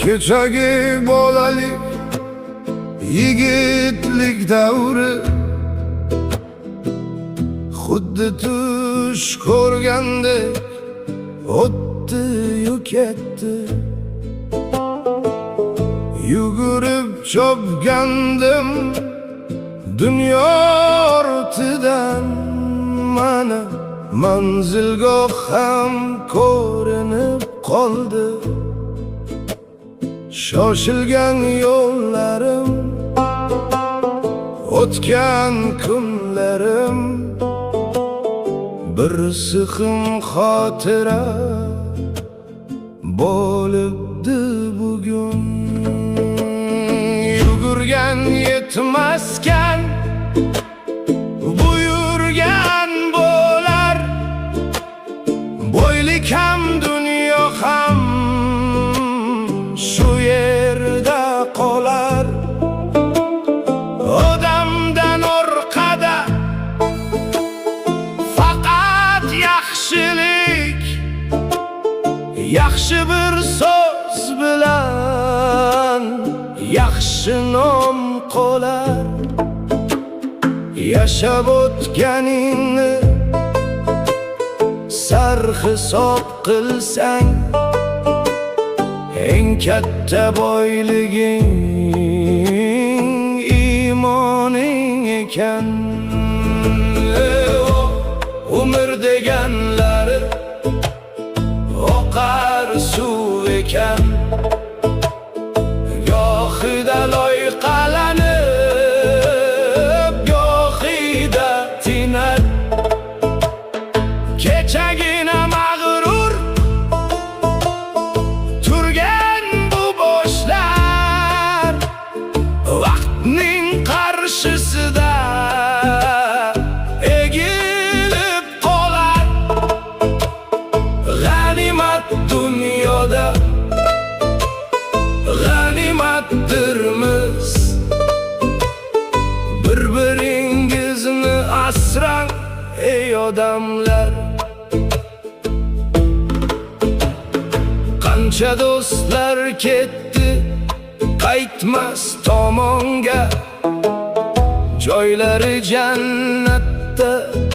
Kechagi bolalik yigitlik davri, xuddi tush ko'rgandek o'tdi-yu ketdi. Yugurib chopgandim dunyo ortidan, mana manzilgoh ham ko'rinib qoldi. Shoshilgan yo'llarim, o'tgan kunlarim, bir siqim xotira bo'libdi bugun. Yugurgan yetmaskan, buyurgan bo'lar, boylik ham dunyo ham shu yerda qolar. Odamdan orqada faqat yaxshilik, yaxshi bir so'z bilan yaxshi nom qolar. Yashab o'tganingni sarhisob qilsang, eng katta boyliging imoning ekan. Umr deganlari oqar suv ekan, gohida loyqalanib, gohida tinar. Kechagina mag'rur turgan bu boshlar, vaqtning qarshisida egilib qolar. G'animat dunyoda g'animatdirmiz, bir-biringizni asrang ey odamlar. Qancha do'stlar ketdi qaytmas tomonga, joylari jannatda